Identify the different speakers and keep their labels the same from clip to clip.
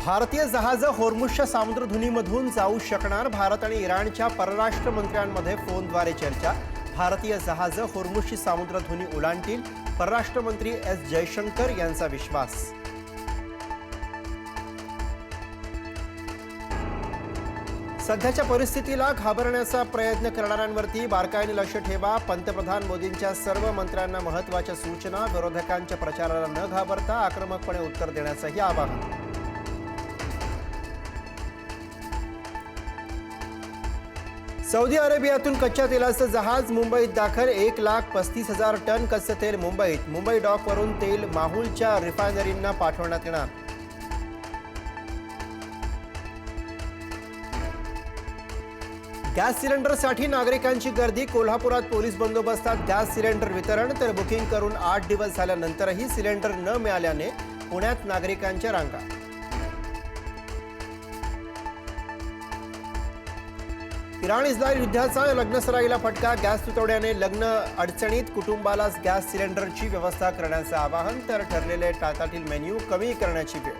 Speaker 1: भारतीय जहाजं होर्मुझच्या सामुद्रधुनीमधून जाऊ शकणार. भारत आणि इराणच्या परराष्ट्र मंत्र्यांमध्ये फोनद्वारे चर्चा. भारतीय जहाजं होर्मुझची सामुद्रधुनी ओलांडतील, परराष्ट्र मंत्री एस जयशंकर यांचा विश्वास. सध्याच्या परिस्थितीला घाबरण्याचा प्रयत्न करणाऱ्यांवरती बारकाईने लक्ष ठेवा. पंतप्रधान मोदींच्या सर्व मंत्र्यांना महत्त्वाच्या सूचना. विरोधकांच्या प्रचाराला न घाबरता आक्रमकपणे उत्तर देण्याचंही आवाहन. सौदी अरेबियातून कच्च्या तेलाचं जहाज मुंबईत दाखल. 1,35,000 टन कच्चं तेल मुंबईत. मुंबई डॉकवरून तेल माहुलच्या रिफायनरींना पाठवण्यात येणार. गॅस सिलेंडरसाठी नागरिकांची गर्दी. कोल्हापुरात पोलीस बंदोबस्तात गॅस सिलेंडर वितरण. तर बुकिंग करून 8 दिवस झाल्यानंतरही सिलेंडर न मिळाल्याने पुण्यात नागरिकांच्या रांगा. इराण-इस्रायल युद्धाचा लग्नसराईला फटका. गॅस तुटवड्याने लग्न अडचणीत. कुटुंबालाच गॅस सिलेंडरची व्यवस्था करण्याचं आवाहन. तर ठरलेले टाटातील मेन्यू कमी करण्याची वेळ.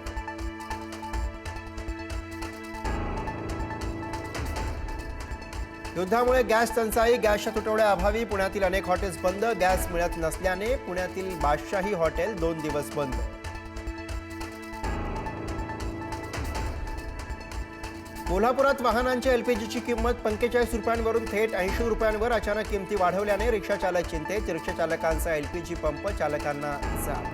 Speaker 1: युद्धामुळे गॅस टंचाई. गॅसच्या तुटवड्याअभावी पुण्यातील अनेक हॉटेल्स बंद. गॅस मिळत नसल्याने पुण्यातील बादशाही हॉटेल 2 दिवस बंद. कोल्हापुरात वाहनांच्या एलपीजीची किंमत 45 रुपयांवरून थेट 80 रुपयांवर. अचानक किमती वाढवल्याने रिक्षा चालक चिंतेत. रिक्षा चालकांचा एलपीजी पंप चालकांना जाब.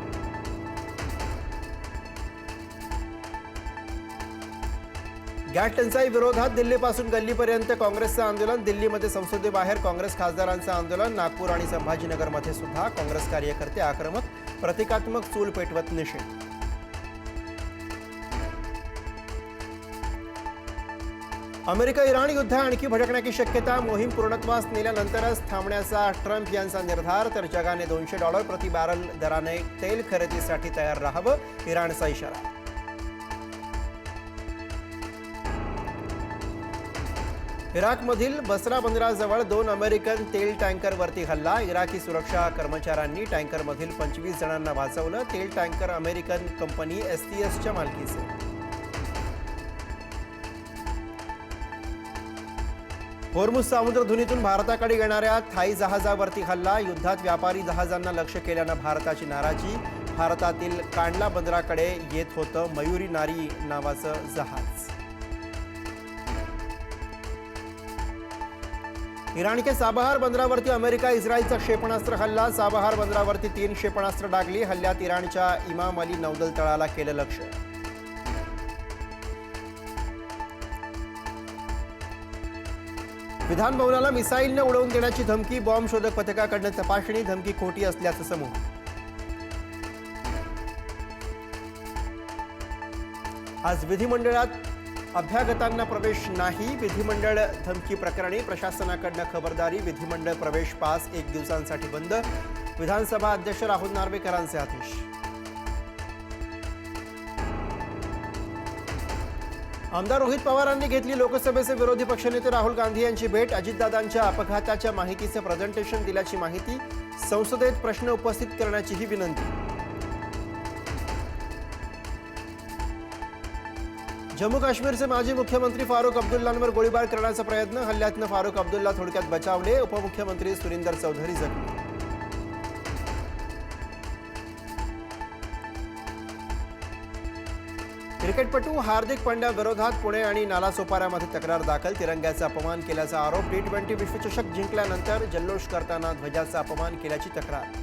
Speaker 1: गॅस टंचाई विरोधात दिल्लीपासून गल्लीपर्यंत काँग्रेसचं आंदोलन. दिल्लीमध्ये संसदेबाहेर काँग्रेस खासदारांचं आंदोलन. नागपूर आणि संभाजीनगरमध्ये सुद्धा काँग्रेस कार्यकर्ते आक्रमक. प्रतिकात्मक चूल पेटवत निषेध. अमेरिका इराण युद्ध आणखी भडकण्याची शक्यता. मोहीम पूर्णत्वास नेल्यानंतरच थांबण्याचा ट्रम्प यांचा निर्धार. तर जगाने $200 प्रति बॅरल दराने तेल खरेदीसाठी तयार राहावं, इराणचा इशारा. इराकमधील बसरा बंदराजवळ 2 अमेरिकन तेल टँकरवरती हल्ला. इराकी सुरक्षा कर्मचाऱ्यांनी टँकरमधील 25 जणांना वाचवलं. तेल टँकर अमेरिकन कंपनी STSच्या मालकीचे. होर्मुझ सामुद्रधुनीतून भारताकडे येणाऱ्या थाई जहाजावरती हल्ला. युद्धात व्यापारी जहाजांना लक्ष्य केल्यानं भारताची नाराजी. भारतातील कांडला बंदराकडे येत होतं मयुरी नारी नावाचं जहाज. इराणच्या चाबहार बंदरावरती अमेरिका इस्रायलचा क्षेपणास्त्र हल्ला. चाबहार बंदरावरती 3 क्षेपणास्त्र डागली. हल्ल्यात इराणच्या इमाम अली नौदल तळाला केलं लक्ष्य. विधान भवनाला मिसाईलनं उडवून देण्याची धमकी. बॉम्ब शोधक पथकाकडनं तपासणी. धमकी खोटी असल्याचं समोर. आज विधिमंडळात अभ्यागतांना प्रवेश नाही. विधिमंडळ धमकी प्रकरणी प्रशासनाकडनं खबरदारी. विधिमंडळ प्रवेश पास 1 दिवसांसाठी बंद. विधानसभा अध्यक्ष राहुल नार्वेकरांचे आदेश. आमदार रोहित पवारांनी घेतली लोकसभेचे विरोधी पक्षनेते राहुल गांधी यांची भेट. अजितदादांच्या अपघाताच्या माहितीचं प्रेझेंटेशन दिल्याची माहिती. संसदेत प्रश्न उपस्थित करण्याचीही विनंती. जम्मू काश्मीरचे माजी मुख्यमंत्री फारुख अब्दुल्लांवर गोळीबार करण्याचा प्रयत्न. हल्ल्यातनं फारुख अब्दुल्ला थोडक्यात बचावले. उपमुख्यमंत्री सुरिंदर चौधरी जखमी. क्रिकेटपटू हार्दिक पांड्या विरोधात पुणे आणि नालासोपाऱ्यामध्ये तक्रार दाखल. तिरंग्याचा अपमान केल्याचा आरोप. T20 विश्वचषक जिंकल्यानंतर जल्लोष करताना ध्वजाचा अपमान केल्याची तक्रार.